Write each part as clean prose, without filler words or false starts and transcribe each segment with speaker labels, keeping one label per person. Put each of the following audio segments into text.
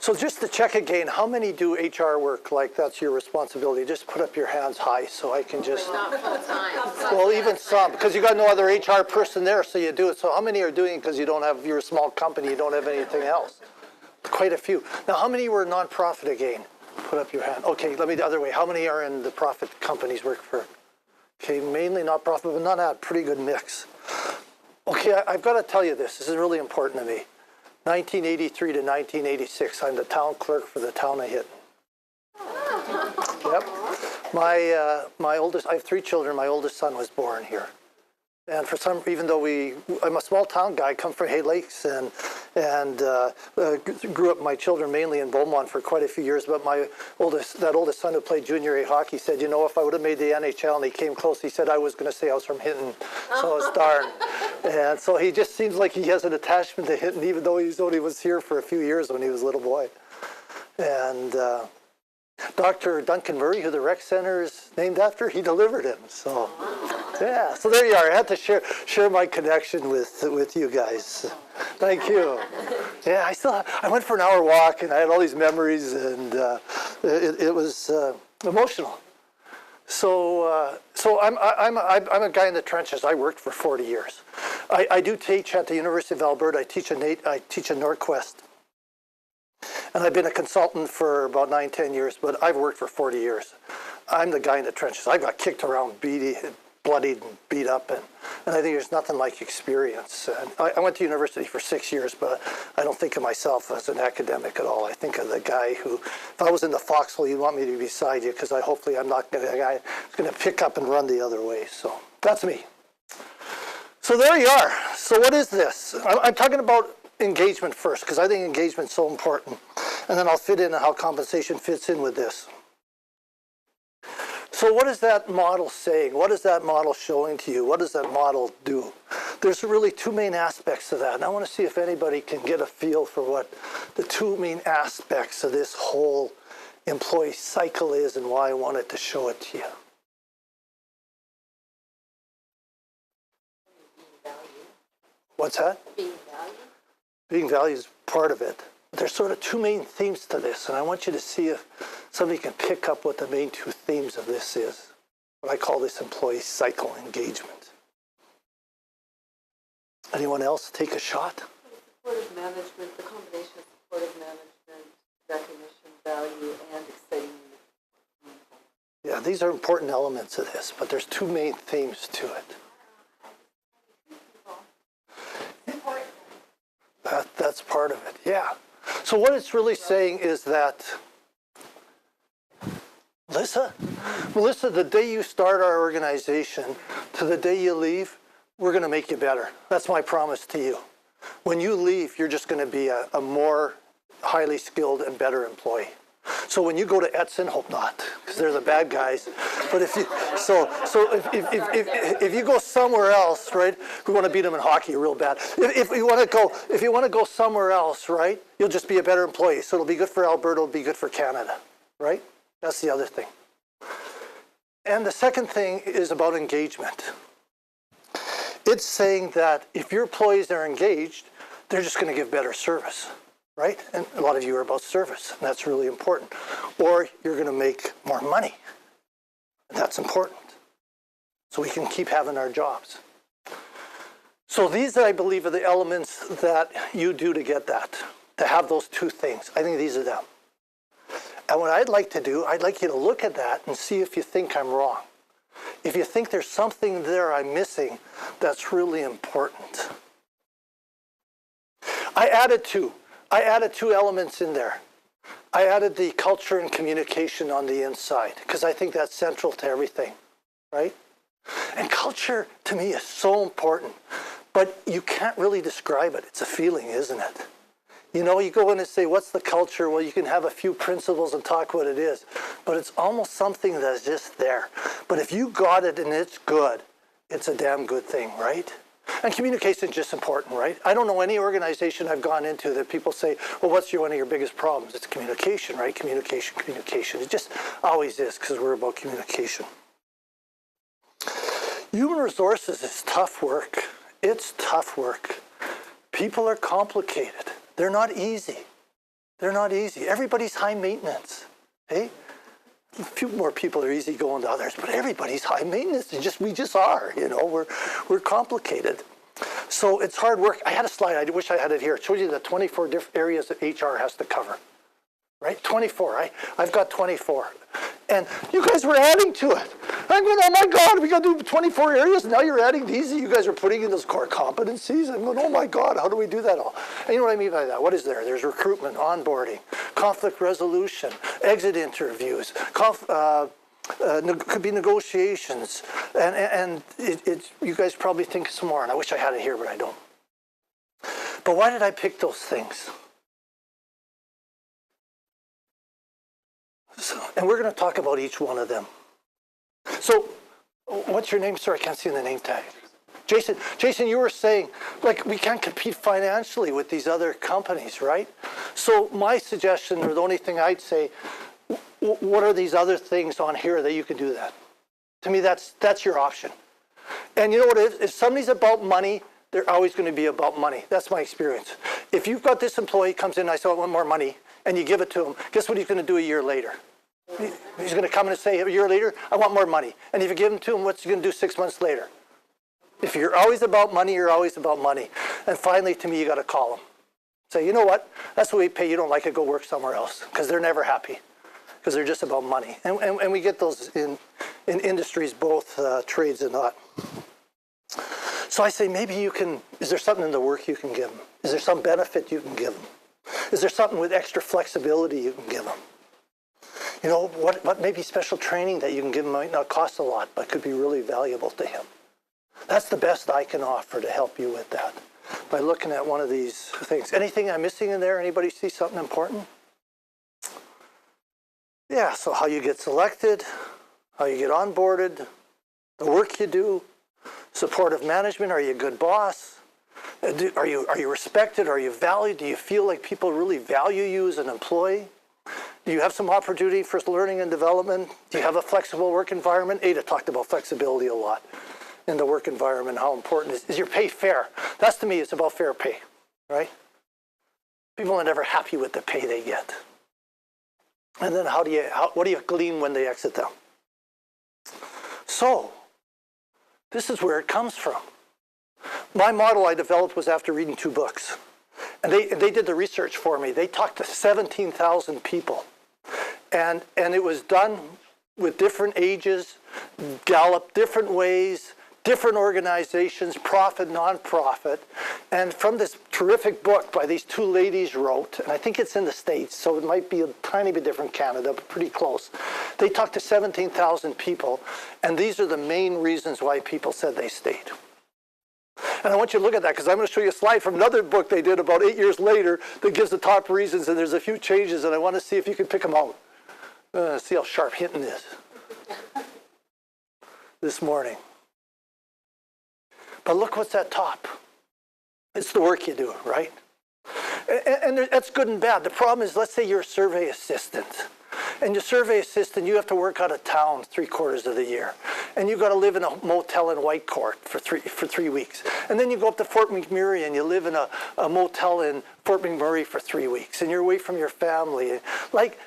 Speaker 1: So just to check again, how many do HR work like that's your responsibility? Just put up your hands high so I can just...
Speaker 2: Not full time.
Speaker 1: Well, even some, because you got no other HR person there, so you do it. So how many are doing it because you don't have, you're a small company, you don't have anything else? Quite a few. Now, how many were nonprofit again? Put up your hand. Okay, let me the other way. How many are in the profit companies work for? Okay, mainly not profit, but not a pretty good mix. Okay, I've got to tell you this. This is really important to me. 1983 to 1986, I'm the town clerk for the town of Hinton. Yep. My oldest, I have 3 children. My oldest son was born here. And for some, even though I'm a small town guy, come from Hay Lakes, and grew up my children mainly in Beaumont for quite a few years. But that oldest son who played junior A hockey said, you know, if I would have made the NHL and he came close, he said I was going to say I was from Hinton. So it's darn. And so he just seems like he has an attachment to Hinton, even though he only was here for a few years when he was a little boy. And Dr. Duncan Murray, who the rec center is named after, he delivered him. So. Yeah, so there you are. I had to share my connection with you guys. Thank you. Yeah, I went for an hour walk and I had all these memories, and it was emotional. So I'm a guy in the trenches. I worked for 40 years. I do teach at the University of Alberta. I teach at Norquest. And I've been a consultant for about 9-10 years, but I've worked for 40 years. I'm the guy in the trenches. I got kicked around, bloodied and beat up, and I think there's nothing like experience. And I went to university for 6 years, but I don't think of myself as an academic at all. I think of the guy who, if I was in the foxhole, you'd want me to be beside you, because hopefully I'm not the guy who's going to pick up and run the other way. So that's me. So there you are. So what is this? I'm talking about engagement first, because I think engagement's so important. And then I'll fit in how compensation fits in with this. So what is that model saying? What is that model showing to you? What does that model do? There's really 2 main aspects of that. And I want to see if anybody can get a feel for what the 2 main aspects of this whole employee cycle is and why I wanted to show it to you. What's that?
Speaker 2: Being valued.
Speaker 1: Being valued is part of it. There's sort of 2 main themes to this, and I want you to see if somebody can pick up what the main 2 themes of this is. What I call this employee cycle engagement. Anyone else take a shot?
Speaker 3: Supportive management, the combination of supportive management, recognition, value, and exciting.
Speaker 1: Yeah, these are important elements of this, but there's 2 main themes to it. That's part of it, yeah. So what it's really saying is that, Melissa, the day you start our organization to the day you leave, we're going to make you better. That's my promise to you. When you leave, you're just going to be a more highly skilled and better employee. So when you go to Edson, hope not, because they're the bad guys. But if you if you go somewhere else, right? We want to beat them in hockey real bad. If you want to go somewhere else, right? You'll just be a better employee. So it'll be good for Alberta. It'll be good for Canada, right? That's the other thing. And the second thing is about engagement. It's saying that if your employees are engaged, they're just going to give better service. Right? And a lot of you are about service, and that's really important. Or you're going to make more money. That's important. So we can keep having our jobs. So these, I believe, are the elements that you do to get that, to have those 2 things. I think these are them. And what I'd like to do, I'd like you to look at that and see if you think I'm wrong. If you think there's something there I'm missing that's really important. I added 2 elements in there. I added the culture and communication on the inside, because I think that's central to everything, right? And culture, to me, is so important, but you can't really describe it. It's a feeling, isn't it? You know, you go in and say, what's the culture? Well, you can have a few principles and talk what it is, but it's almost something that's just there. But if you got it and it's good, it's a damn good thing, right? And communication is just important, right? I don't know any organization I've gone into that people say, well, what's one of your biggest problems? It's communication, right? Communication. It just always is, because we're about communication. Human resources is tough work. It's tough work. People are complicated. They're not easy. They're not easy. Everybody's high maintenance. Hey? A few more people are easygoing than others, but everybody's high maintenance. We just are, we're complicated. So it's hard work. I had a slide, I wish I had it here. It shows you the 24 different areas that HR has to cover. Right? 24, I've got 24. And you guys were adding to it. I'm going, oh my God, we got to do 24 areas, and now you're adding these, and you guys are putting in those core competencies. I'm going, oh my God, how do we do that all? And you know what I mean by that? What is there? There's recruitment, onboarding, conflict resolution, exit interviews, could be negotiations, and you guys probably think of some more, and I wish I had it here, but I don't. But why did I pick those things? And we're going to talk about each one of them. So, what's your name, sir? I can't see the name tag. Jason. Jason, you were saying, like, we can't compete financially with these other companies, right? So my suggestion, or the only thing I'd say, what are these other things on here that you can do that? To me, that's your option. And you know what it is? If somebody's about money, they're always going to be about money. That's my experience. If you've got this employee comes in, I say, I want more money, and you give it to him, guess what he's going to do a year later? He's going to come in and say, a year later, I want more money. And if you give him to him, what's he going to do 6 months later? If you're always about money, you're always about money. And finally, to me, you got to call them. Say, you know what? That's what we pay. You don't like it, go work somewhere else. Because they're never happy. Because they're just about money. And we get those in industries, both trades and not. So I say, maybe you can, is there something in the work you can give them? Is there some benefit you can give them? Is there something with extra flexibility you can give them? You know, what maybe special training that you can give him might not cost a lot, but could be really valuable to him. That's the best I can offer to help you with that, by looking at one of these things. Anything I'm missing in there? Anybody see something important? Yeah, so how you get selected, how you get onboarded, the work you do, supportive management, are you a good boss? Are you respected? Are you valued? Do you feel like people really value you as an employee? Do you have some opportunity for learning and development? Do you have a flexible work environment? Ada talked about flexibility a lot in the work environment, how important it is. Is your pay fair? That's, to me, it's about fair pay, right? People are never happy with the pay they get. And then what do you glean when they exit them? So, this is where it comes from. My model I developed was after reading 2 books. And they did the research for me. They talked to 17,000 people. And it was done with different ages, Gallup, different ways, different organizations, profit, non-profit. And from this terrific book by these 2 ladies wrote, and I think it's in the States, so it might be a tiny bit different Canada, but pretty close. They talked to 17,000 people, and these are the main reasons why people said they stayed. And I want you to look at that, because I'm going to show you a slide from another book they did about 8 years later that gives the top reasons, and there's a few changes, and I want to see if you can pick them out. See how sharp Hinton is this morning. But look what's at top. It's the work you do, right? And that's good and bad. The problem is, let's say you're a survey assistant. And your survey assistant, you have to work out of town 3/4 of the year. And you've got to live in a motel in Whitecourt for 3 weeks. And then you go up to Fort McMurray and you live in a motel in Fort McMurray for 3 weeks. And you're away from your family. Like,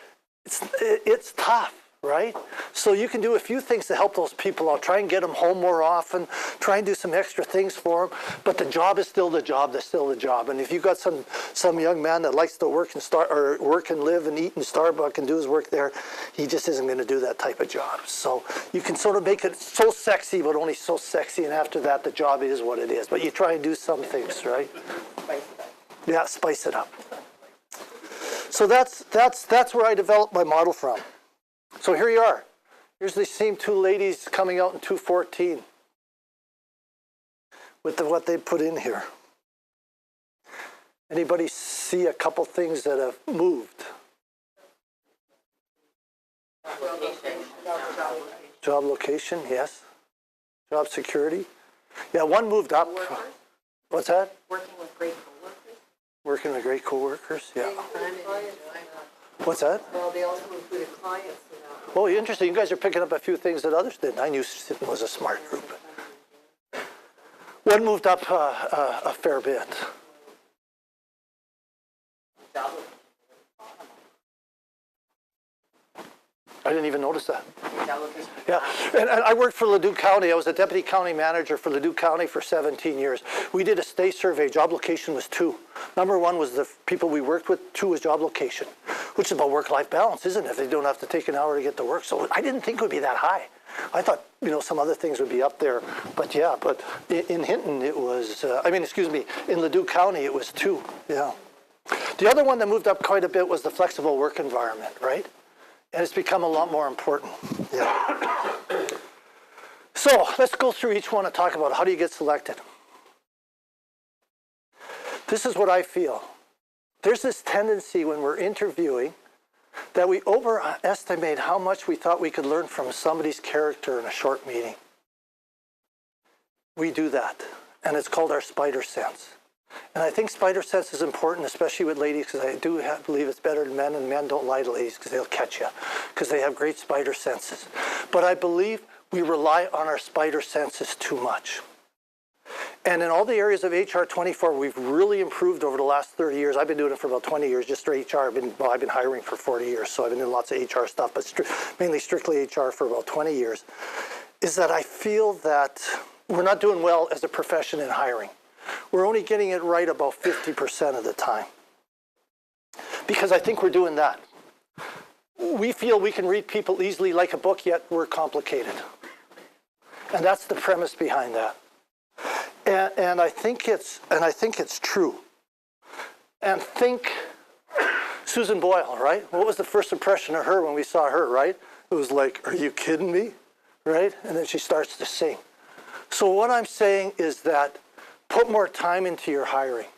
Speaker 1: it's tough, right? So you can do a few things to help those people out. Try and get them home more often. Try and do some extra things for them. But the job is still the job. That's still the job. And if you've got some young man that likes to work and live and eat in Starbucks and do his work there, he just isn't going to do that type of job. So you can sort of make it so sexy, but only so sexy. And after that, the job is what it is. But you try and do some things, right? Yeah, spice it up. So that's where I developed my model from. So here you are. Here's the same 2 ladies coming out in 2014 with what they put in here. Anybody see a couple things that have moved? Job location, yes. Job security. Yeah, one moved up. What's that?
Speaker 3: Working with great coworkers.
Speaker 1: Working with great coworkers, yeah. What's that?
Speaker 3: Well, they also included clients.
Speaker 1: Well, interesting. You guys are picking up a few things that others didn't. I knew Hinton was a smart group. One moved up a fair bit. didn't even notice that.
Speaker 3: Delegate.
Speaker 1: Yeah, and I worked for Leduc County. I was a deputy county manager for Leduc County for 17 years. We did a stay survey. Job location was 2. Number 1 was the people we worked with. 2 was job location, which is about work-life balance, isn't it? If they don't have to take an hour to get to work. So I didn't think it would be that high. I thought, some other things would be up there. But yeah, but in Hinton it was, in Leduc County it was 2, yeah. The other one that moved up quite a bit was the flexible work environment, right? And it's become a lot more important. Yeah. So let's go through each one and talk about how do you get selected. This is what I feel. There's this tendency when we're interviewing that we overestimate how much we thought we could learn from somebody's character in a short meeting. We do that, and it's called our spider sense. And I think spider sense is important, especially with ladies, because I do believe it's better than men, and men don't lie to ladies because they'll catch you, because they have great spider senses. But I believe we rely on our spider senses too much. And in all the areas of HR 24, we've really improved over the last 30 years. I've been doing it for about 20 years, just for HR. I've been hiring for 40 years, so I've been doing lots of HR stuff, but mainly strictly HR for about 20 years, is that I feel that we're not doing well as a profession in hiring. We're only getting it right about 50% of the time. Because I think we're doing that. We feel we can read people easily like a book, yet we're complicated. And that's the premise behind that. And I think it's true. And think Susan Boyle, right? What was the first impression of her when we saw her, right? It was like, are you kidding me? Right? And then she starts to sing. So what I'm saying is that put more time into your hiring.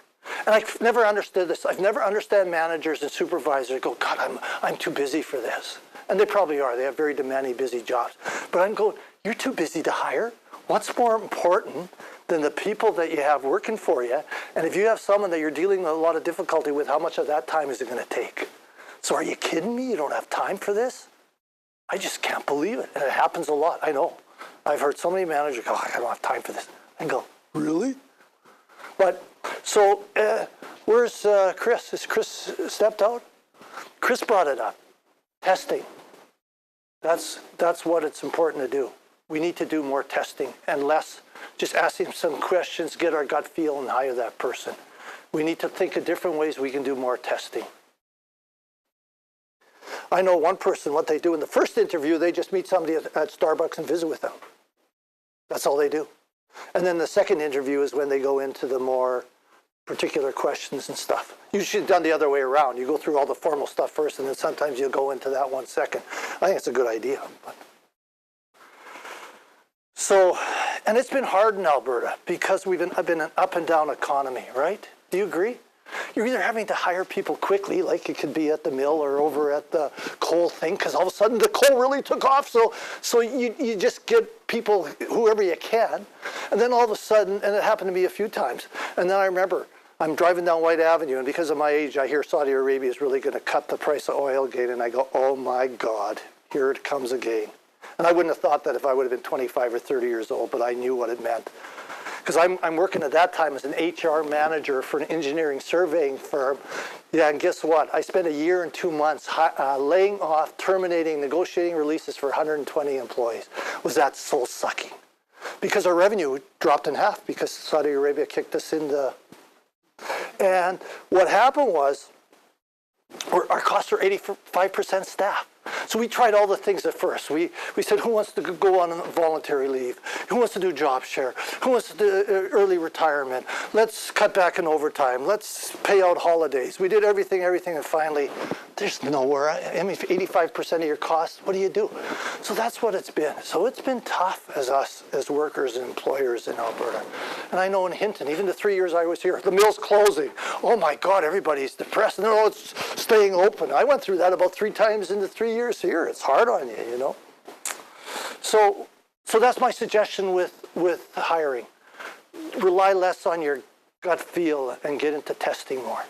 Speaker 1: And I've never understood this. I've never understood managers and supervisors go, God, I'm too busy for this. And they probably are. They have very demanding, busy jobs. But I'm going, you're too busy to hire? What's more important than the people that you have working for you? And if you have someone that you're dealing with a lot of difficulty with, how much of that time is it going to take? So are you kidding me? You don't have time for this? I just can't believe it. And it happens a lot. I know. I've heard so many managers go, I don't have time for this. I go, really? But, so, where's Chris? Is Chris stepped out? Chris brought it up. Testing. That's what it's important to do. We need to do more testing and less just asking some questions, get our gut feel, and hire that person. We need to think of different ways we can do more testing. I know one person, what they do in the first interview, they just meet somebody at Starbucks and visit with them. That's all they do. And then the second interview is when they go into the more particular questions and stuff. You should have done the other way around. You go through all the formal stuff first, and then sometimes you'll go into that one second. I think it's a good idea. But. So, and it's been hard in Alberta because I've been an up and down economy, right? Do you agree? You're either having to hire people quickly, like it could be at the mill or over at the coal thing, because all of a sudden the coal really took off. So you just get people, whoever you can. And then all of a sudden, and it happened to me a few times, and then I remember I'm driving down White Avenue, and because of my age, I hear Saudi Arabia is really going to cut the price of oil again, and I go, oh my God, here it comes again. And I wouldn't have thought that if I would have been 25 or 30 years old, but I knew what it meant. Because I'm working at that time as an HR manager for an engineering surveying firm. Yeah, and guess what? I spent 1 year and 2 months laying off, terminating, negotiating releases for 120 employees. Was that soul-sucking? Because our revenue dropped in half because Saudi Arabia kicked us into... And what happened was our costs are 85% staff. So we tried all the things at first. We said, who wants to go on voluntary leave? Who wants to do job share? Who wants to do early retirement? Let's cut back on overtime. Let's pay out holidays. We did everything, and finally, there's nowhere. I mean, 85% of your costs, what do you do? So that's what it's been. So it's been tough as workers and employers in Alberta. And I know in Hinton, even the 3 years I was here, the mill's closing. Oh my God, everybody's depressed. And it's staying open. I went through that about 3 times in the 3 years here. It's hard on you, you know. So that's my suggestion with hiring. Rely less on your gut feel and get into testing more.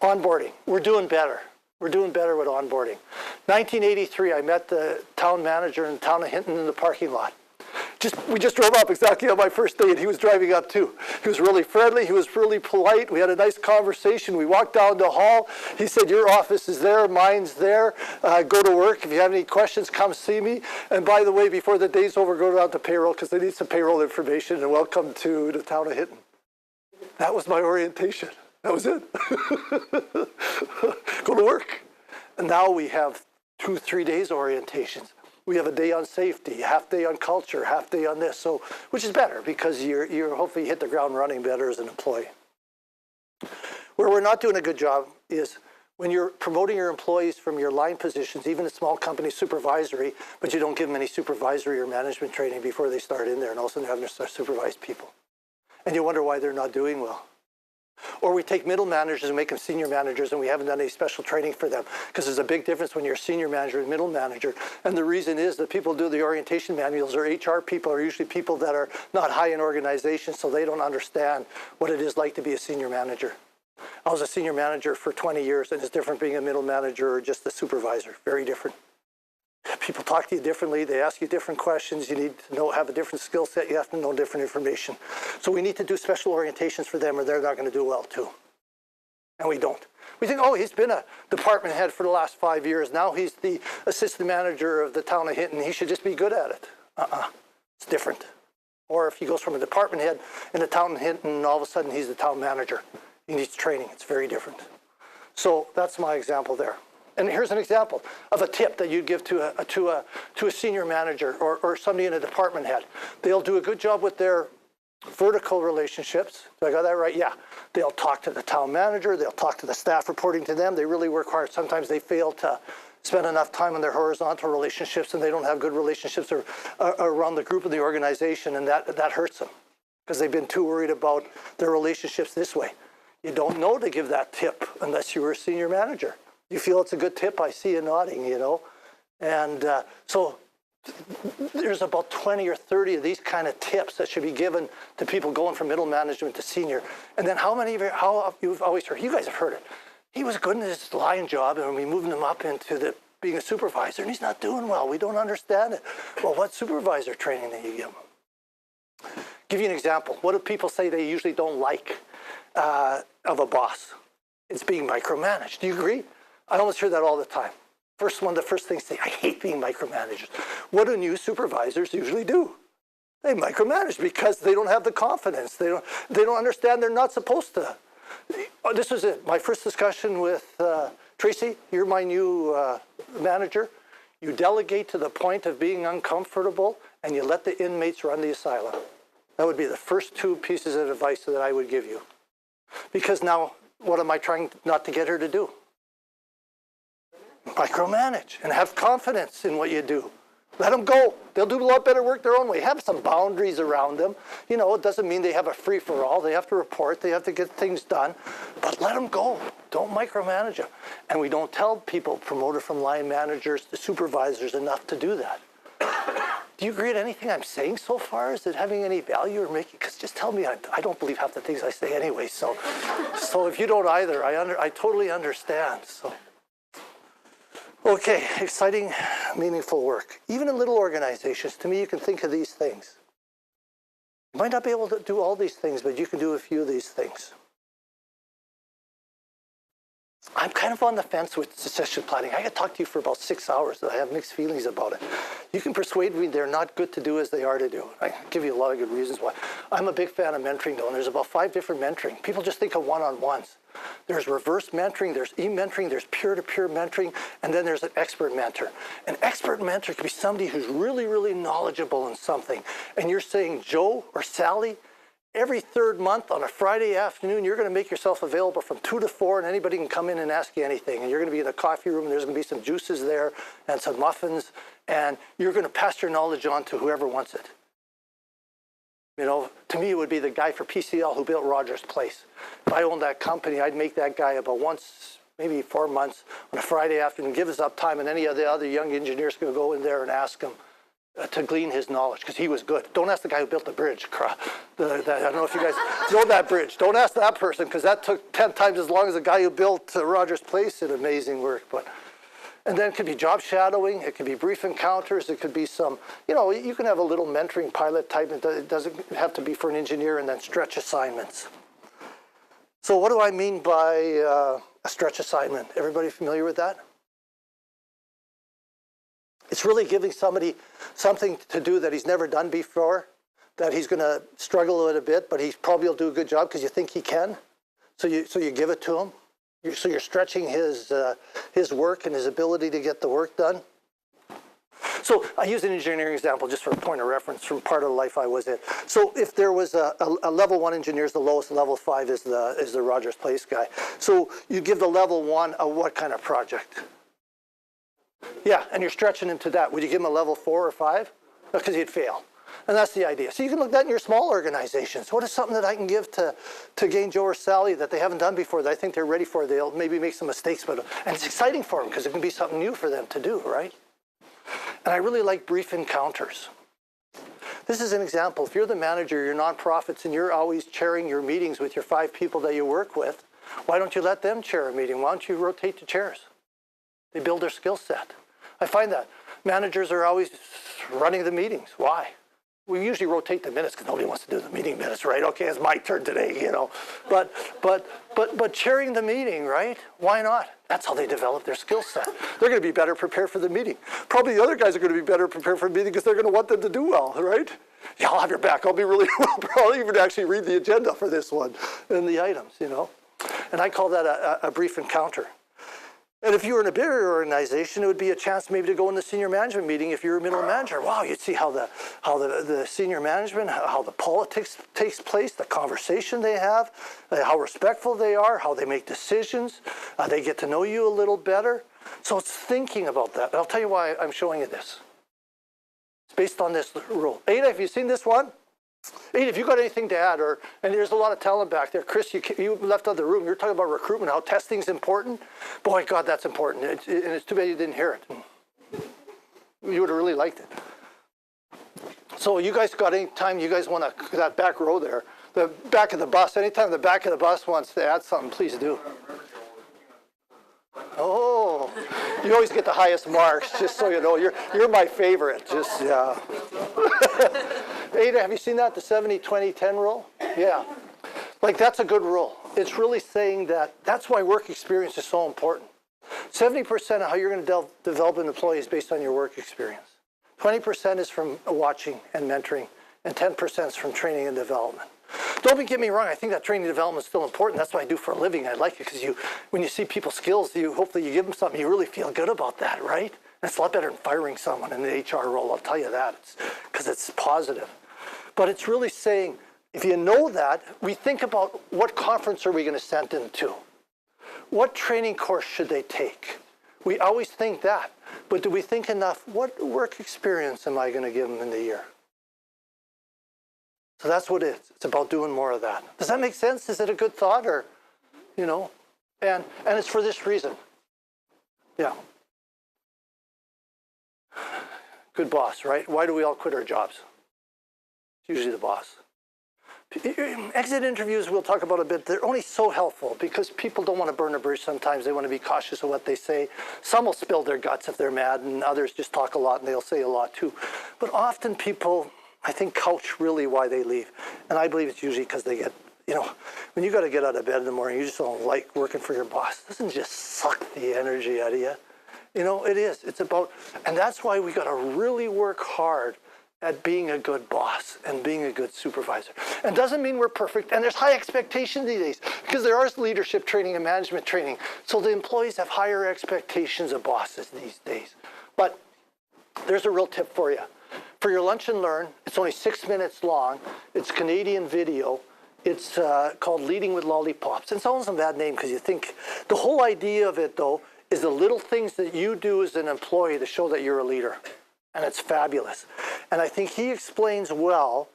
Speaker 1: Onboarding. We're doing better. We're doing better with onboarding. 1983, I met the town manager in the town of Hinton in the parking lot. We just drove up exactly on my first day, and he was driving up too. He was really friendly. He was really polite. We had a nice conversation. We walked down the hall. He said, your office is there. Mine's there. Go to work. If you have any questions, come see me. And by the way, before the day's over, go down to payroll because they need some payroll information. And welcome to the town of Hinton. That was my orientation. That was it. Go to work. And now we have 2-3 days orientations. We have a day on safety, half day on culture, half day on this. So, which is better because you're hopefully hit the ground running better as an employee. Where we're not doing a good job is when you're promoting your employees from your line positions, even in small companies, supervisory, but you don't give them any supervisory or management training before they start in there, and all of a sudden they're having to start supervise people. And you wonder why they're not doing well. Or we take middle managers and make them senior managers, and we haven't done any special training for them, because there's a big difference when you're a senior manager and middle manager. And the reason is that people do the orientation manuals, or HR people are usually people that are not high in organizations, so they don't understand what it is like to be a senior manager. I was a senior manager for 20 years, and it's different being a middle manager or just a supervisor. Very different. People talk to you differently. They ask you different questions. You need to have a different skill set. You have to know different information. So we need to do special orientations for them, or they're not going to do well too. And we don't. We think, oh, he's been a department head for the last 5 years. Now he's the assistant manager of the town of Hinton. He should just be good at it. It's different. Or if he goes from a department head in the town of Hinton, and all of a sudden he's the town manager. He needs training. It's very different. So that's my example there. And here's an example of a tip that you'd give to a senior manager or somebody in a department head. They'll do a good job with their vertical relationships. Do I got that right? Yeah. They'll talk to the town manager. They'll talk to the staff reporting to them. They really work hard. Sometimes they fail to spend enough time on their horizontal relationships, and they don't have good relationships around the group of the organization, and that hurts them because they've been too worried about their relationships this way. You don't know to give that tip unless you were a senior manager. You feel it's a good tip, I see you nodding, you know. And so there's about 20 or 30 of these kind of tips that should be given to people going from middle management to senior. And then how many of you, you've always heard, you guys have heard it, he was good in his line job and we moved him up into being a supervisor and he's not doing well, we don't understand it. Well, what supervisor training did you give him? Give you an example. What do people say they usually don't like of a boss? It's being micromanaged. Do you agree? I almost hear that all the time. One of the first things say, I hate being micromanaged. What do new supervisors usually do? They micromanage because they don't have the confidence. They don't understand they're not supposed to. This was it. My first discussion with Tracy. You're my new manager. You delegate to the point of being uncomfortable, and you let the inmates run the asylum. That would be the first 2 pieces of advice that I would give you. Because now, what am I trying not to get her to do? Micromanage and have confidence in what you do. Let them go. They'll do a lot better work their own way. Have some boundaries around them. You know, it doesn't mean they have a free-for-all. They have to report. They have to get things done. But let them go. Don't micromanage them. And we don't tell people promoted from line managers to supervisors enough to do that. Do you agree with anything I'm saying so far? Is it having any value or making? Because just tell me, I don't believe half the things I say anyway. So if you don't either, I totally understand. So. Okay, exciting, meaningful work. Even in little organizations, to me, you can think of these things. You might not be able to do all these things, but you can do a few of these things. I'm kind of on the fence with succession planning. I could talk to you for about 6 hours, and I have mixed feelings about it. You can persuade me they're not good to do as they are to do. I can give you a lot of good reasons why. I'm a big fan of mentoring, though, and there's about 5 different mentoring. People just think of one-on-ones. There's reverse mentoring, there's e-mentoring, there's peer-to-peer mentoring, and then there's an expert mentor. An expert mentor could be somebody who's really, really knowledgeable in something. And you're saying, Joe or Sally, every 3rd month on a Friday afternoon, you're going to make yourself available from 2 to 4, and anybody can come in and ask you anything. And you're going to be in a coffee room, and there's going to be some juices there and some muffins, and you're going to pass your knowledge on to whoever wants it. You know, to me, it would be the guy for PCL who built Rogers Place. If I owned that company, I'd make that guy about once, maybe 4 months on a Friday afternoon, give us up time, and any of the other young engineers could go in there and ask him to glean his knowledge, because he was good. Don't ask the guy who built the bridge. I don't know if you guys know that bridge. Don't ask that person, because that took 10 times as long as the guy who built Rogers Place did amazing work. But And then it could be job shadowing, it could be brief encounters, it could be some, you can have a little mentoring pilot type. It doesn't have to be for an engineer, and then stretch assignments. So what do I mean by a stretch assignment? Everybody familiar with that? It's really giving somebody something to do that he's never done before, that he's going to struggle with a bit, but he probably will do a good job because you think he can. So you give it to him. So you're stretching his work and his ability to get the work done. So I use an engineering example just for a point of reference from part of the life I was in. So if there was a level 1 engineer is the lowest, level 5 is the Rogers Place guy. So you give the level 1 a what kind of project? Yeah, and you're stretching him to that. Would you give him a level 4 or 5? Because he'd fail. And that's the idea. So you can look at that in your small organizations. What is something that I can give to Gain Joe or Sally that they haven't done before, that I think they're ready for? They'll maybe make some mistakes, and it's exciting for them because it can be something new for them to do, right? And I really like brief encounters. This is an example. If you're the manager of your nonprofits and you're always chairing your meetings with your 5 people that you work with, why don't you let them chair a meeting? Why don't you rotate the chairs? They build their skill set. I find that managers are always running the meetings. Why? We usually rotate the minutes because nobody wants to do the meeting minutes, right? Okay, it's my turn today, But chairing the meeting, right? Why not? That's how they develop their skill set. They're going to be better prepared for the meeting. Probably the other guys are going to be better prepared for the meeting because they're going to want them to do well, right? Yeah, I'll have your back. I'll be really well. I'll even actually read the agenda for this one and the items, And I call that a brief encounter. And if you were in a bigger organization, it would be a chance maybe to go in the senior management meeting if you're a middle manager. Wow, you'd see how the senior management, how the politics takes place, the conversation they have, how respectful they are, how they make decisions. They get to know you a little better. So it's thinking about that. And I'll tell you why I'm showing you this. It's based on this rule. Ada, have you seen this one? Ada, have you got anything to add? And there's a lot of talent back there. Chris, you left out of the room. You're talking about recruitment, how testing's important. Boy, God, that's important. And it's too bad you didn't hear it. You would have really liked it. So you guys got any time you guys want that back row there, the back of the bus, anytime the back of the bus wants to add something, please do. Oh, you always get the highest marks, just so you know. You're my favorite. Just, yeah. Ada, have you seen that, the 70-20-10 rule? Yeah. Like, that's a good rule. It's really saying that that's why work experience is so important. 70% of how you're going to develop an employee is based on your work experience. 20% is from watching and mentoring, and 10% is from training and development. Don't get me wrong, I think that training and development is still important. That's what I do for a living. I like it because when you see people's skills, hopefully you give them something, you really feel good about that, right? And it's a lot better than firing someone in the HR role, I'll tell you that, because it's positive. But it's really saying, if you know that, we think about what conference are we going to send them to? What training course should they take? We always think that. But do we think enough, what work experience am I going to give them in the year? So that's what it is. It's about doing more of that. Does that make sense? Is it a good thought? Or, and it's for this reason. Yeah. Good boss, right? Why do we all quit our jobs? It's usually the boss. Exit interviews we'll talk about a bit. They're only so helpful because people don't want to burn a bridge sometimes. They want to be cautious of what they say. Some will spill their guts if they're mad, and others just talk a lot and they'll say a lot too. But often people, I think, couch really why they leave. And I believe it's usually because they get, when you got to get out of bed in the morning, you just don't like working for your boss. It doesn't just suck the energy out of you. It is. It's about, and that's why we got to really work hard at being a good boss and being a good supervisor. And doesn't mean we're perfect. And there's high expectations these days because there is leadership training and management training. So the employees have higher expectations of bosses these days. But there's a real tip for you. For your lunch and learn, it's only 6 minutes long. It's Canadian video. It's called Leading with Lollipops. It's almost a bad name because you think, the whole idea of it though is the little things that you do as an employee to show that you're a leader. And it's fabulous. And I think he explains well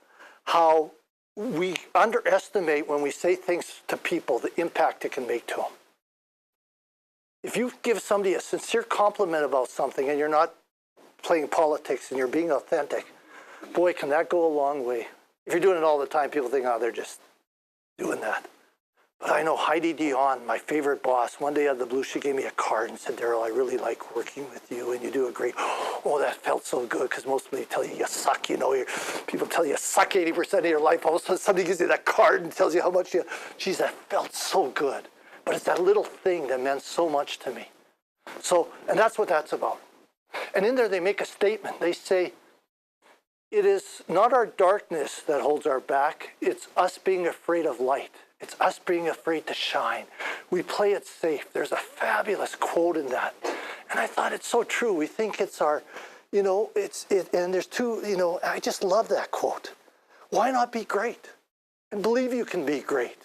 Speaker 1: how we underestimate when we say things to people, the impact it can make to them. If you give somebody a sincere compliment about something and you're not playing politics and you're being authentic, boy, can that go a long way. If you're doing it all the time, people think, oh, they're just doing that. But I know Heidi Dion, my favorite boss, one day out of the blue, she gave me a card and said, Daryl, I really like working with you and you do a great, oh, that felt so good, because most people tell you suck, you know, people tell you suck 80% of your life, all of a sudden somebody gives you that card and tells you how much you, geez, that felt so good. But it's that little thing that meant so much to me. So, and that's what that's about. And in there they make a statement. They say, it is not our darkness that holds our back, it's us being afraid of light. It's us being afraid to shine. We play it safe. There's a fabulous quote in that. And I thought it's so true. We think it's our, you know, and there's two, you know, I just love that quote. Why not be great? And believe you can be great.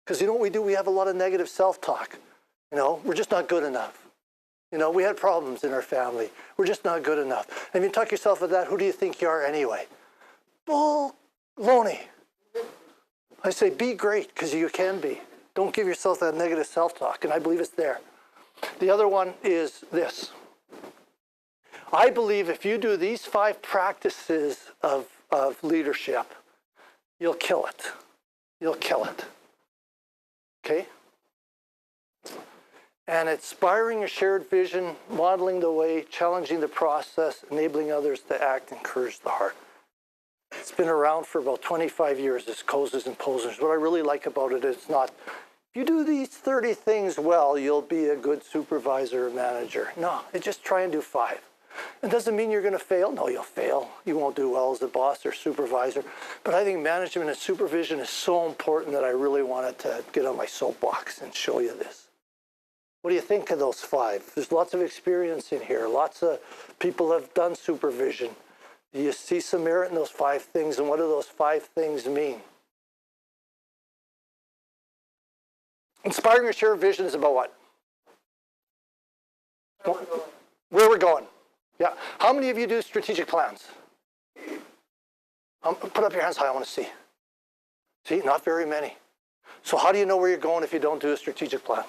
Speaker 1: Because you know what we do? We have a lot of negative self-talk. You know, we're just not good enough. You know, we had problems in our family. We're just not good enough. And if you talk yourself with that, who do you think you are anyway? Baloney. I say be great, because you can be. Don't give yourself that negative self-talk, and I believe it's there. The other one is this. I believe if you do these 5 practices of leadership, you'll kill it. You'll kill it. Okay? And inspiring a shared vision, modeling the way, challenging the process, enabling others to act, encourage the heart. It's been around for about 25 years, this causes and posers. What I really like about it is not, if you do these 30 things well, you'll be a good supervisor or manager. No, it's just try and do 5. It doesn't mean you're going to fail. No, you'll fail. You won't do well as a boss or supervisor. But I think management and supervision is so important that I really wanted to get on my soapbox and show you this. What do you think of those 5? There's lots of experience in here. Lots of people have done supervision. Do you see some merit in those 5 things, and what do those 5 things mean? Inspiring a shared vision is about what? Where we're going. Yeah. How many of you do strategic plans? Put up your hands high, I want to see. See, not very many. So how do you know where you're going if you don't do a strategic plan?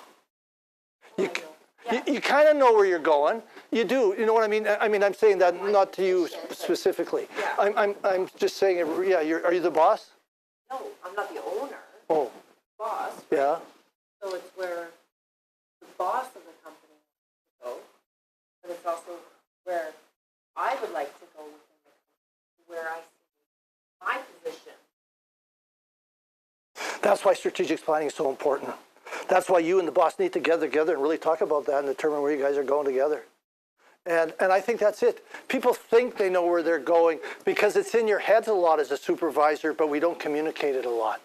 Speaker 1: You kind of know where you're going. You do. You know what I mean? I mean, I'm saying that not to you specifically.
Speaker 3: Yeah.
Speaker 1: I'm just saying, yeah, are you the boss?
Speaker 3: No, I'm not the owner.
Speaker 1: Oh.
Speaker 3: Boss. Right?
Speaker 1: Yeah.
Speaker 3: So it's where the boss of the company wants to go, but it's also where I would like to go within the company, where I see my position.
Speaker 1: That's why strategic planning is so important. That's why you and the boss need to get together and really talk about that and determine where you guys are going together. And I think that's it. People think they know where they're going because it's in your heads a lot as a supervisor, but we don't communicate it a lot.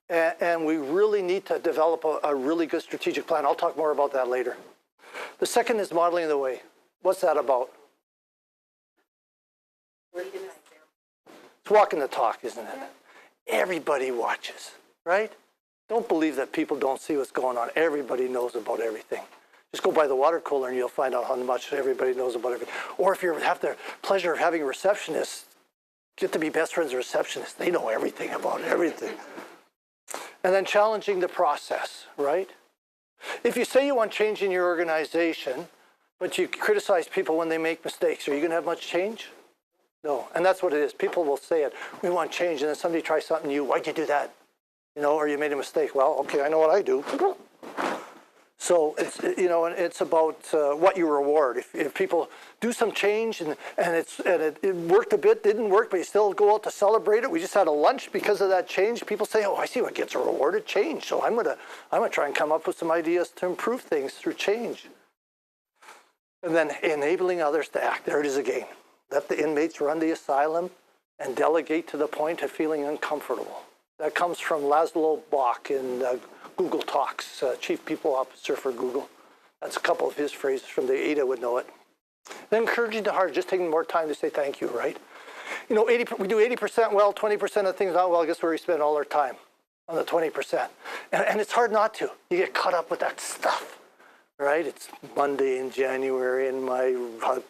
Speaker 1: And we really need to develop a really good strategic plan. I'll talk more about that later. The second is modeling the way. What's that about? It's walking the talk, isn't it? Everybody watches, right? Don't believe that people don't see what's going on. Everybody knows about everything. Just go by the water cooler and you'll find out how much everybody knows about everything. Or if you have the pleasure of having a receptionist, get to be best friends with receptionists. They know everything about everything. And then challenging the process, right? If you say you want change in your organization, but you criticize people when they make mistakes, are you going to have much change? No. And that's what it is. People will say it. We want change. And then somebody tries something new. Why'd you do that? You know, or you made a mistake. Well, okay, I know what I do. So it's, you know, and it's about what you reward. If people do some change and it worked a bit, didn't work, but you still go out to celebrate it. We just had a lunch because of that change. People say, oh, I see what gets rewarded, change. So I'm gonna try and come up with some ideas to improve things through change. And then enabling others to act. There it is again. Let the inmates run the asylum and delegate to the point of feeling uncomfortable. That comes from Laszlo Bock in Google Talks, Chief People Officer for Google. That's a couple of his phrases from the Ada would know it. Then encouraging the heart, just taking more time to say thank you, right? You know, we do 80% well, 20% of things not well. Guess where we spend all our time? On the 20%. And it's hard not to. You get caught up with that stuff, right? It's Monday in January and my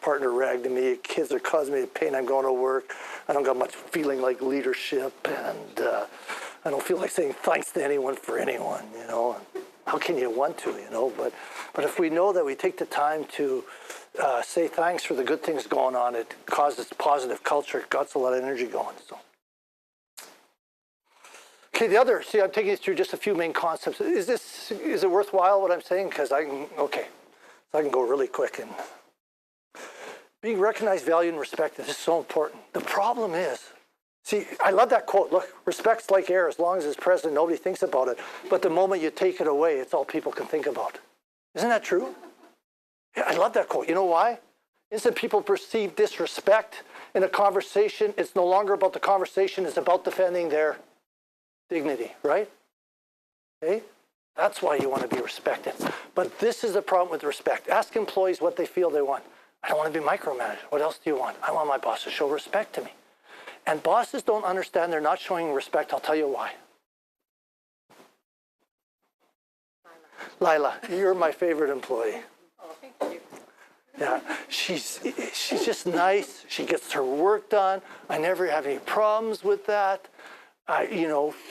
Speaker 1: partner ragged at me. Kids are causing me pain. I'm going to work. I don't got much feeling like leadership, and I don't feel like saying thanks to anyone for anyone, you know. How can you want to, you know? But if we know that we take the time to say thanks for the good things going on, it causes positive culture. It gets a lot of energy going. So, Okay, see, I'm taking you through just a few main concepts. Is it worthwhile what I'm saying? Because I can go really quick. And being recognized, valued, and respected is so important. The problem is, see, I love that quote. Look, respect's like air. As long as it's present, nobody thinks about it. But the moment you take it away, it's all people can think about. Isn't that true? Yeah, I love that quote. You know why? Instant people perceive disrespect in a conversation. It's no longer about the conversation. It's about defending their dignity, right? Okay? That's why you want to be respected. But this is the problem with respect. Ask employees what they feel they want. I don't want to be micromanaged. What else do you want? I want my boss to show respect to me. And bosses don't understand they're not showing respect. I'll tell you why. Lila, you're my favorite employee.
Speaker 3: Oh, thank you.
Speaker 1: Yeah, she's just nice. She gets her work done. I never have any problems with that.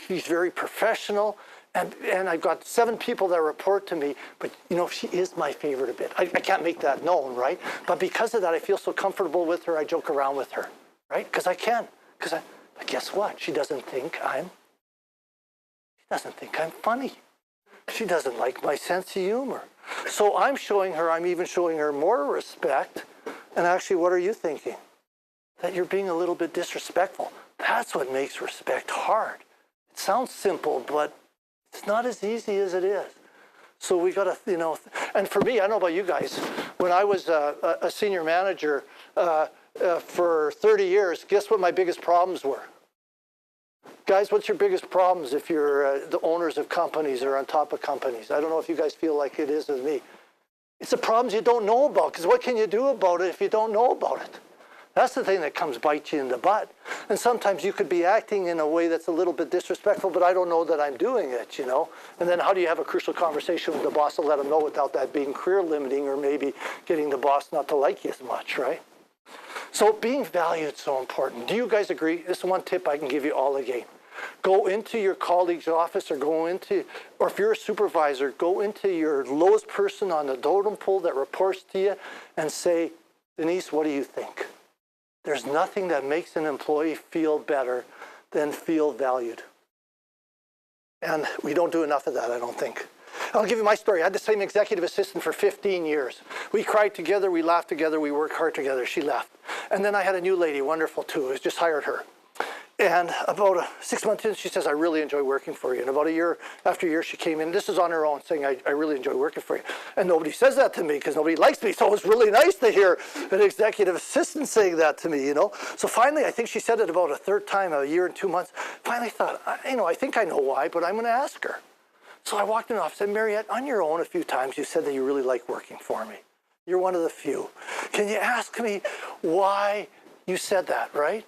Speaker 1: She's very professional. And I've got 7 people that report to me, but she is my favorite a bit. I can't make that known, right? But because of that, I feel so comfortable with her, I joke around with her, right? Because I can. But guess what? She doesn't think I'm funny. She doesn't like my sense of humor. So I'm even showing her more respect. And actually, what are you thinking? That you're being a little bit disrespectful. That's what makes respect hard. It sounds simple, but it's not as easy as it is. So we got to, and for me, I don't know about you guys, when I was a senior manager for 30 years, guess what my biggest problems were? Guys, what's your biggest problems if you're the owners of companies or on top of companies? I don't know if you guys feel like it is with me. It's the problems you don't know about, because what can you do about it if you don't know about it? That's the thing that comes bite you in the butt. And sometimes you could be acting in a way that's a little bit disrespectful, but I don't know that I'm doing it, And then how do you have a crucial conversation with the boss to let them know without that being career limiting or maybe getting the boss not to like you as much, right? So being valued is so important. Do you guys agree? This is one tip I can give you all again. Go into your colleague's office or if you're a supervisor, go into your lowest person on the totem pole that reports to you and say, Denise, what do you think? There's nothing that makes an employee feel better than feel valued. And we don't do enough of that, I don't think. I'll give you my story. I had the same executive assistant for 15 years. We cried together, we laughed together, we worked hard together. She left. And then I had a new lady, wonderful too, I just hired her. And about 6 months in, she says, I really enjoy working for you. And about after a year, she came in. This is on her own, saying, I really enjoy working for you. And nobody says that to me because nobody likes me. So it was really nice to hear an executive assistant saying that to me, So finally, I think she said it about a third time, a year and 2 months. Finally thought, I think I know why, but I'm going to ask her. So I walked in the office and said, Mariette, on your own a few times, you said that you really like working for me. You're one of the few. Can you ask me why you said that, right?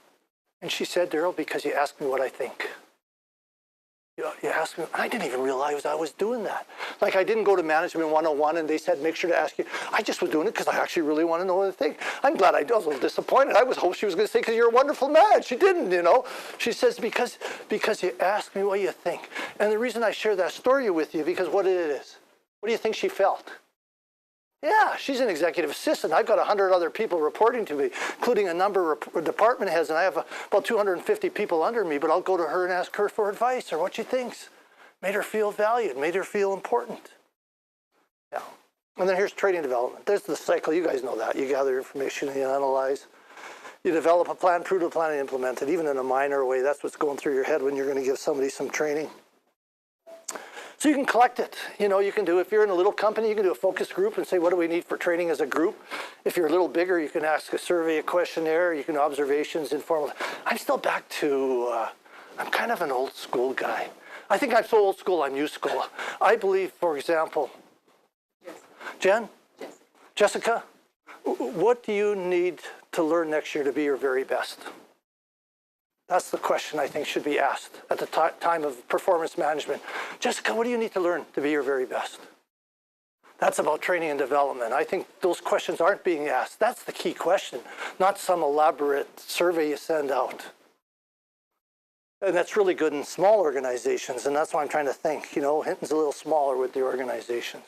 Speaker 1: And she said, Daryl, because you asked me what I think. You asked me, I didn't even realize I was doing that. Like I didn't go to Management 101 and they said, make sure to ask you. I just was doing it because I actually really want to know what I think. I'm glad I was a little disappointed. I was hoping she was going to say, because you're a wonderful man. She didn't, She says, because you asked me what you think. And the reason I share that story with you, because what it is. What do you think she felt? Yeah, she's an executive assistant. I've got 100 other people reporting to me, including a number of department heads, and I have about 250 people under me, but I'll go to her and ask her for advice or what she thinks. Made her feel valued, made her feel important. Yeah. And then here's training development. There's the cycle. You guys know that. You gather information and you analyze. You develop a plan, prove the plan, and implement it, even in a minor way. That's what's going through your head when you're going to give somebody some training. So you can collect it. You can do, if you're in a little company, you can do a focus group and say, what do we need for training as a group? If you're a little bigger, you can ask a survey, a questionnaire, you can observations, informal. I'm still back to, I'm kind of an old school guy. I think I'm so old school, I'm new school. I believe, for example,
Speaker 3: Yes.
Speaker 1: Jen?
Speaker 3: Yes.
Speaker 1: Jessica, what do you need to learn next year to be your very best? That's the question I think should be asked at the time of performance management. Jessica, what do you need to learn to be your very best? That's about training and development. I think those questions aren't being asked. That's the key question, not some elaborate survey you send out. And that's really good in small organizations, and that's why I'm trying to think. Hinton's a little smaller with the organizations.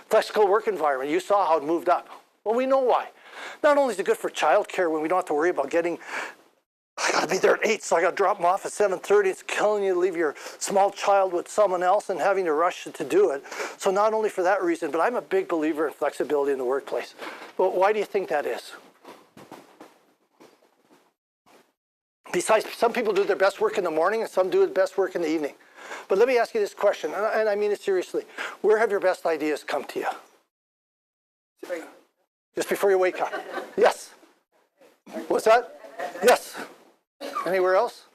Speaker 1: Flexible work environment, you saw how it moved up. Well, we know why. Not only is it good for childcare when we don't have to worry about getting I got to be there at 8, so I got to drop them off at 7:30. It's killing you to leave your small child with someone else and having to rush to do it. So not only for that reason, but I'm a big believer in flexibility in the workplace. But why do you think that is? Besides, some people do their best work in the morning and some do their best work in the evening. But let me ask you this question, and I mean it seriously. Where have your best ideas come to you? Just before you wake up. Yes. What's that? Yes. Anywhere else?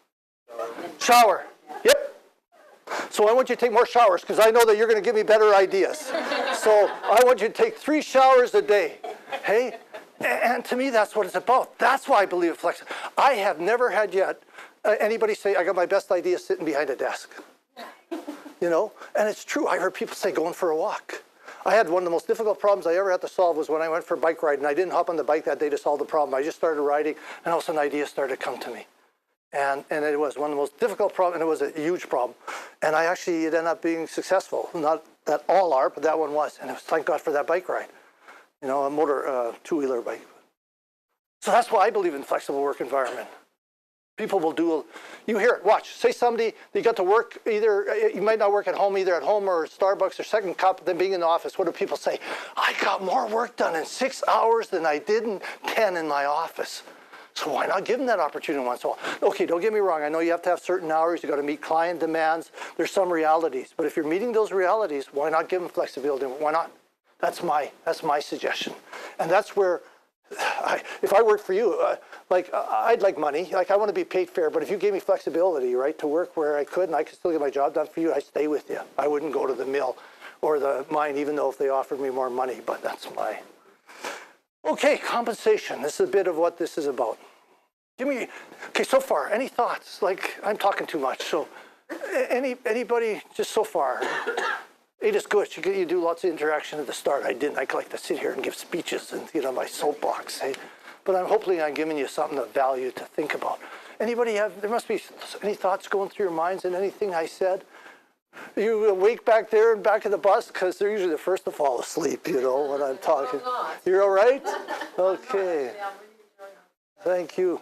Speaker 1: Shower. Yep. So I want you to take more showers because I know that you're going to give me better ideas. So I want you to take 3 showers a day. Hey? And to me, that's what it's about. That's why I believe in flexibility. I have never had yet anybody say, I got my best idea sitting behind a desk. You know? And it's true. I heard people say, going for a walk. I had one of the most difficult problems I ever had to solve was when I went for a bike ride, and I didn't hop on the bike that day to solve the problem. I just started riding, and all of a sudden ideas started to come to me. And it was one of the most difficult problems, and it was a huge problem. And it ended up being successful. Not that all are, but that one was. And it was thank God for that bike ride. You know, a two-wheeler bike. So that's why I believe in flexible work environment. People will do, you hear it, watch. Say somebody, they got to work you might not work at home, either at home or Starbucks or second cup than being in the office. What do people say? I got more work done in 6 hours than I did in 10 in my office. So why not give them that opportunity once in a while? Okay, don't get me wrong. I know you have to have certain hours. You got to meet client demands. There's some realities. But if you're meeting those realities, why not give them flexibility? Why not? That's my suggestion. And that's where, if I worked for you, I'd like money. Like I want to be paid fair. But if you gave me flexibility, right, to work where I could and I could still get my job done for you, I'd stay with you. I wouldn't go to the mill or the mine, even though if they offered me more money. But that's my. Okay, compensation. This is a bit of what this is about. Okay, so far, any thoughts? Like, I'm talking too much, so anybody just so far? It is good. You do lots of interaction at the start. I didn't. I like to sit here and give speeches and get on my soapbox. Hey? But hopefully I'm giving you something of value to think about. Anybody there must be any thoughts going through your minds in anything I said? You awake back there and back of the bus? Because they're usually the first to fall asleep, you know, when I'm talking. You're all right? Okay. Thank you.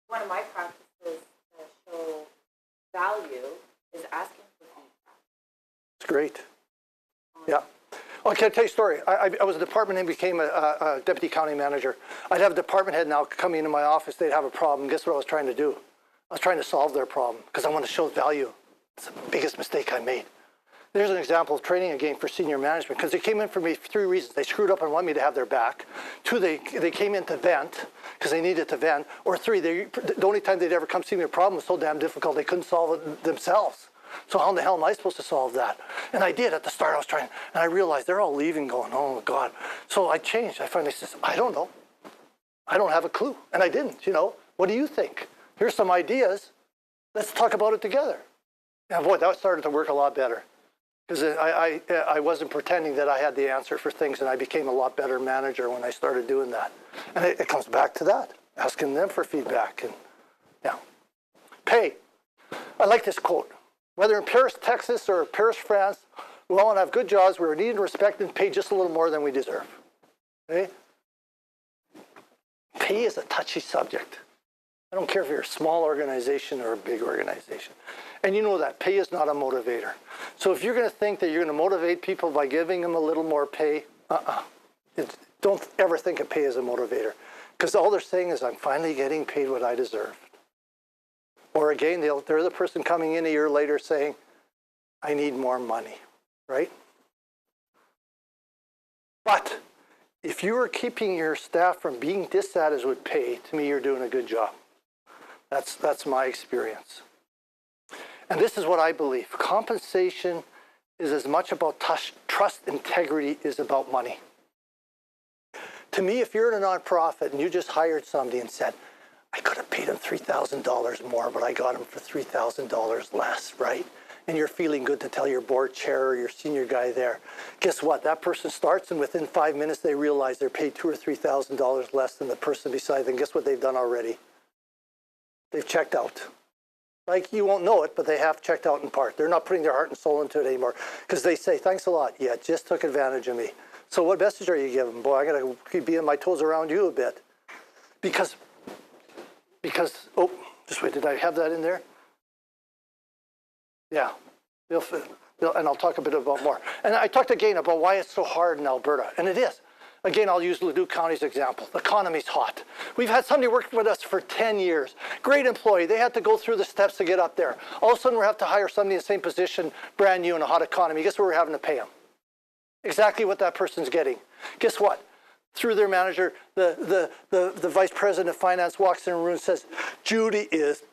Speaker 3: One of my practices to show value is asking for feedback.
Speaker 1: It's great. Yeah. Oh, can I tell you a story? I was a department head and became a deputy county manager. I'd have a department head now come into my office. They'd have a problem. Guess what I was trying to do? I was trying to solve their problem because I wanted to show value. It's the biggest mistake I made. There's an example of training again for senior management because they came in for me for 3 reasons. They screwed up and wanted me to have their back. 2, they came in to vent because they needed to vent. Or 3, the only time they'd ever come see me a problem was so damn difficult they couldn't solve it themselves. So how in the hell am I supposed to solve that? And I did at the start. I was trying, and I realized they're all leaving going, oh, God. So I changed. I finally said, I don't know. I don't have a clue. And I didn't, you know. What do you think? Here's some ideas. Let's talk about it together. And boy, that started to work a lot better. Because I wasn't pretending that I had the answer for things, and I became a lot better manager when I started doing that. And it comes back to that, asking them for feedback. And yeah. Pay. I like this quote. Whether in Paris, Texas, or Paris, France, we all want to have good jobs. We're needed, respected, and paid just a little more than we deserve. Okay? Pay is a touchy subject. I don't care if you're a small organization or a big organization. And you know that pay is not a motivator. So if you're going to think that you're going to motivate people by giving them a little more pay, don't ever think of pay as a motivator. Because all they're saying is, I'm finally getting paid what I deserved. Or again, they're the person coming in a year later saying, I need more money, right? But if you are keeping your staff from being dissatisfied with pay, to me, you're doing a good job. That's my experience. And this is what I believe. Compensation is as much about trust, integrity is about money. To me, if you're in a nonprofit and you just hired somebody and said, I could have paid him $3,000 more, but I got him for $3,000 less, right? And you're feeling good to tell your board chair or your senior guy there. Guess what? That person starts, and within 5 minutes, they realize they're paid $2,000 or $3,000 less than the person beside them. Guess what they've done already? They've checked out. Like, you won't know it, but they have checked out in part. They're not putting their heart and soul into it anymore because they say, thanks a lot. Yeah, just took advantage of me. So what message are you giving? Boy, I got to be on my toes around you a bit. Because, oh, just wait, did I have that in there? Yeah, and I'll talk a bit about more. And I talked again about why it's so hard in Alberta, and it is. Again, I'll use Leduc County's example. The economy's hot. We've had somebody work with us for 10 years. Great employee. They had to go through the steps to get up there. All of a sudden, we have to hire somebody in the same position, brand new in a hot economy. Guess what we're having to pay them? Exactly what that person's getting. Guess what? Through their manager, the vice president of finance walks in the room and says, Judy is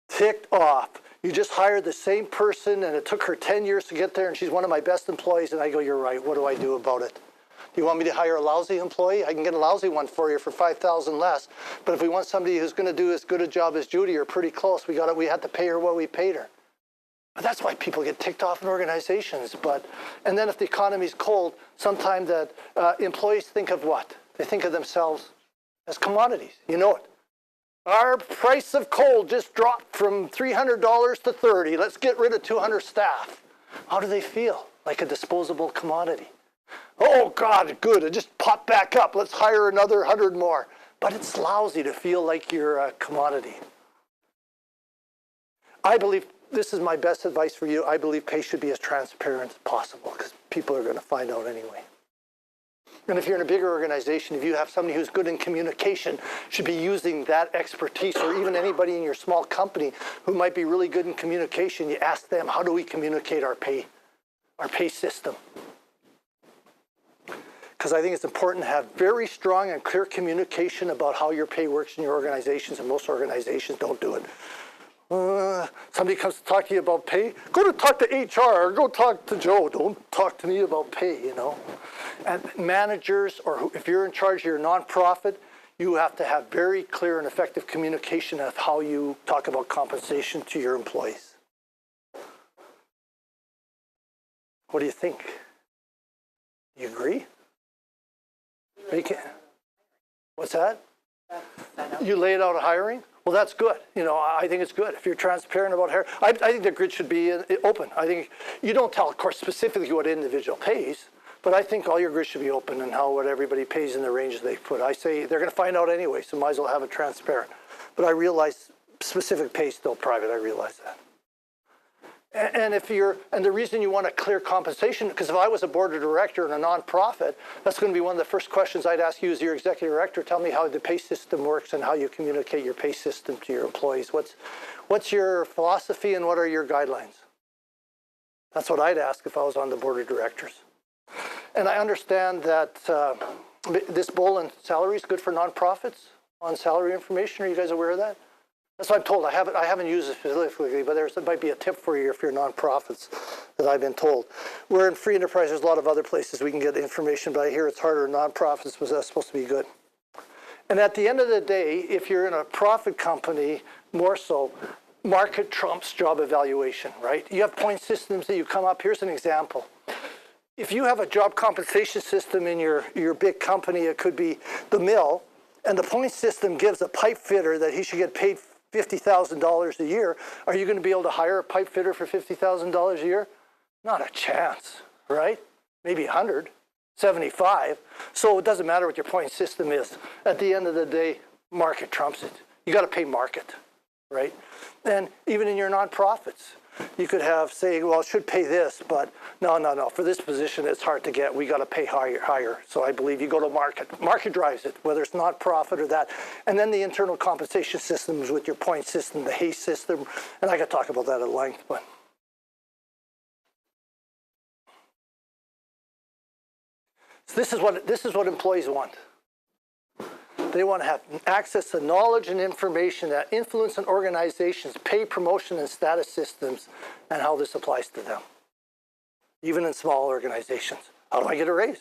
Speaker 1: ticked off. You just hired the same person, and it took her 10 years to get there, and she's one of my best employees. And I go, you're right. What do I do about it? You want me to hire a lousy employee? I can get a lousy one for you for $5,000 less. But if we want somebody who's going to do as good a job as Judy or pretty close, we had to pay her what we paid her. But that's why people get ticked off in organizations. And then if the economy's cold, sometimes that employees think of what? They think of themselves as commodities. You know it. Our price of coal just dropped from $300 to $30. Let's get rid of 200 staff. How do they feel? Like a disposable commodity. Oh, God, good. It just popped back up. Let's hire another 100 more. But it's lousy to feel like you're a commodity. I believe, this is my best advice for you, I believe pay should be as transparent as possible because people are going to find out anyway. And if you're in a bigger organization, if you have somebody who's good in communication, should be using that expertise, or even anybody in your small company who might be really good in communication, you ask them, how do we communicate our pay system? Because I think it's important to have very strong and clear communication about how your pay works in your organizations, and most organizations don't do it. Somebody comes to talk to you about pay, go to talk to HR, or go talk to Joe. Don't talk to me about pay, you know. And managers, or if you're in charge of your nonprofit, you have to have very clear and effective communication of how you talk about compensation to your employees. What do you think? Do you agree? What's that? You laid out hiring? Well, that's good. You know, I think it's good. If you're transparent about hiring, I think the grid should be open. I think you don't tell, of course, specifically what individual pays, but I think all your grids should be open and what everybody pays in the ranges they put. I say they're going to find out anyway, so might as well have it transparent. But I realize specific pay is still private. I realize that. And the reason you want a clear compensation, because if I was a board of director in a nonprofit, that's going to be one of the first questions I'd ask you as your executive director. Tell me how the pay system works and how you communicate your pay system to your employees. What's your philosophy and what are your guidelines? That's what I'd ask if I was on the board of directors. And I understand that this bowl and salary is good for nonprofits on salary information. Are you guys aware of that? That's what I'm told. I haven't used it specifically, but there might be a tip for you if you're nonprofits that I've been told. We're in free enterprise. There's a lot of other places we can get information, but I hear it's harder in nonprofits, but that's supposed to be good. And at the end of the day, if you're in a profit company, more so, market trumps job evaluation, right? You have point systems that you come up. Here's an example. If you have a job compensation system in your big company, it could be the mill, and the point system gives a pipe fitter that he should get paid $50,000 a year, are you going to be able to hire a pipe fitter for $50,000 a year? Not a chance, right? Maybe 100, 75. So it doesn't matter what your point system is. At the end of the day, market trumps it. You got to pay market, right? And even in your nonprofits, you could have, say, well, it should pay this, but no. For this position, it's hard to get. We got to pay higher. So I believe you go to market. Market drives it, whether it's not profit or that. And then the internal compensation systems with your point system, the HACE system, and I could talk about that at length. But so this is what employees want. They want to have access to knowledge and information that influence an organization's pay, promotion, and status systems, and how this applies to them, even in small organizations. How do I get a raise?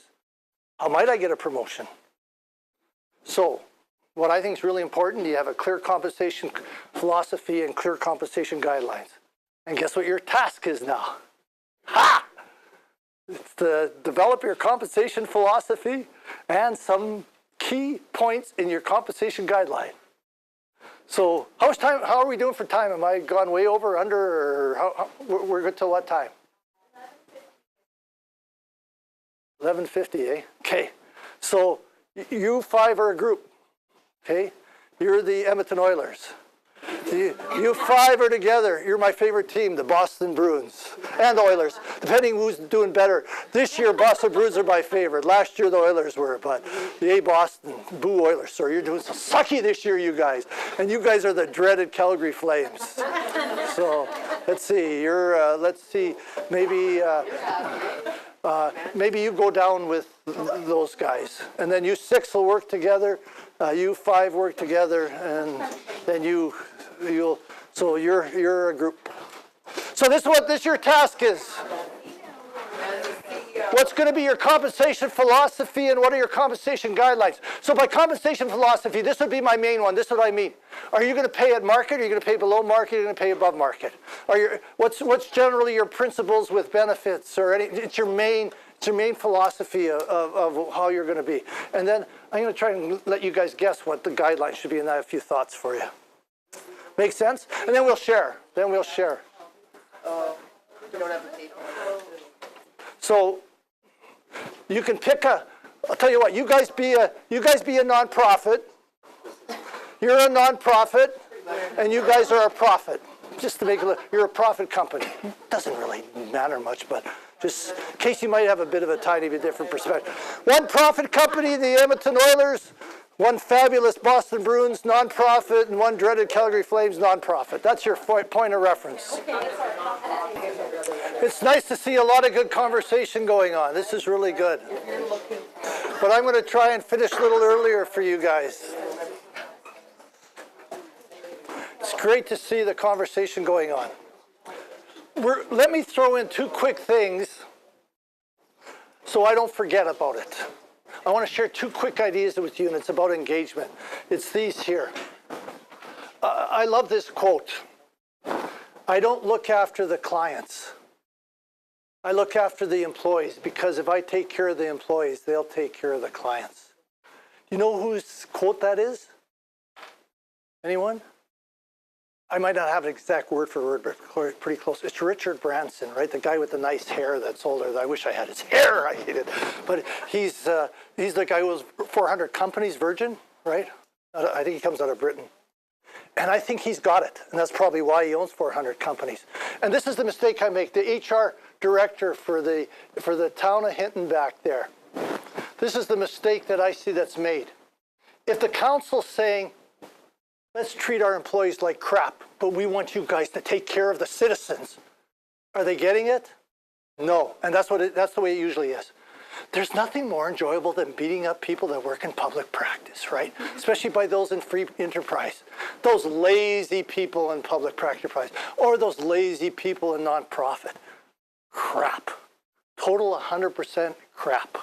Speaker 1: How might I get a promotion? So what I think is really important, you have a clear compensation philosophy and clear compensation guidelines. And guess what your task is now? Ha! It's to develop your compensation philosophy and key points in your compensation guideline. So how are we doing for time? Am I gone way over, under, or we're good till what time? 11:50, eh? Okay. So you five are a group, okay? You're the Edmonton Oilers. You five are together. You're my favorite team, the Boston Bruins and Oilers, depending who's doing better. This year, Boston Bruins are my favorite. Last year, the Oilers were, but yay, Boston, boo Oilers. So you're doing so sucky this year, you guys. And you guys are the dreaded Calgary Flames. So let's see. Let's see. Maybe you go down with those guys, and then you six will work together. You five work together, and then you're a group. So this is what your task is. What's going to be your compensation philosophy, and what are your compensation guidelines? So by compensation philosophy, this would be my main one. This is what I mean. Are you going to pay at market? Are you going to pay below market? Are you going to pay above market? What's generally your principles with benefits or any? It's your main philosophy of how you're going to be. And then I'm going to try and let you guys guess what the guidelines should be, and I have a few thoughts for you. Make sense? And then we'll share.
Speaker 2: You don't have the paper.
Speaker 1: So you can pick I'll tell you what, you guys be a nonprofit. You're a nonprofit, and you guys are a profit. Just to make it, you're a profit company. Doesn't really matter much, but just in case you might have a bit of a tiny bit different perspective. One profit company, the Edmonton Oilers, one fabulous Boston Bruins nonprofit, and one dreaded Calgary Flames nonprofit. That's your point of reference. It's nice to see a lot of good conversation going on. This is really good. But I'm going to try and finish a little earlier for you guys. It's great to see the conversation going on. Let me throw in two quick things so I don't forget about it. I want to share two quick ideas with you, and it's about engagement. It's these here. I love this quote. I don't look after the clients. I look after the employees, because if I take care of the employees, they'll take care of the clients. Do you know whose quote that is? Anyone? I might not have an exact word for word, but pretty close. It's Richard Branson, right? The guy with the nice hair that's older. I wish I had his hair. I hate it. But he's the guy who was 400 companies, Virgin, right? I think he comes out of Britain. And I think he's got it. And that's probably why he owns 400 companies. And this is the mistake I make. The HR director for the town of Hinton back there. This is the mistake that I see that's made. If the council's saying, let's treat our employees like crap, but we want you guys to take care of the citizens. Are they getting it? No. And that's the way it usually is. There's nothing more enjoyable than beating up people that work in public practice, right? Especially by those in free enterprise. Those lazy people in public practice, or those lazy people in nonprofit. Crap. Total 100% crap.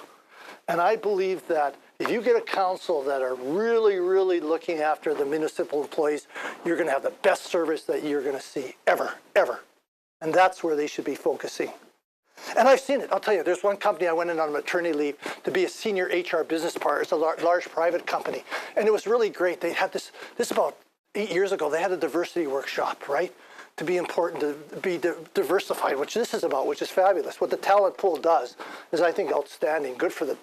Speaker 1: And I believe that if you get a council that are really, really looking after the municipal employees, you're going to have the best service that you're going to see ever, ever. And that's where they should be focusing. And I've seen it. I'll tell you, there's one company I went in on maternity leave to be a senior HR business partner. It's a large private company. And it was really great. They had this about 8 years ago, they had a diversity workshop, right? To be important, to be diversified, which this is about, which is fabulous. What the talent pool does is, I think, outstanding. Good for the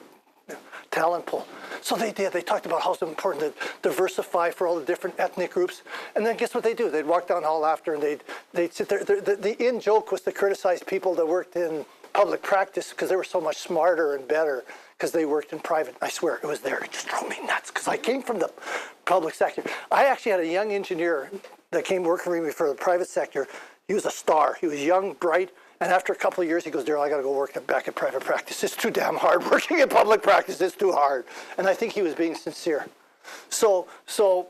Speaker 1: talent pool. So they did. They talked about how it's important to diversify for all the different ethnic groups. And then guess what they do? They'd walk down the hall after, and they'd sit there. The in-joke was to criticize people that worked in public practice because they were so much smarter and better because they worked in private. I swear, it was there. It just drove me nuts because I came from the public sector. I actually had a young engineer that came working for me for the private sector. He was a star. He was young, bright. And after a couple of years, he goes, Daryl, I got to go work back in private practice. It's too damn hard. Working in public practice is too hard. And I think he was being sincere. So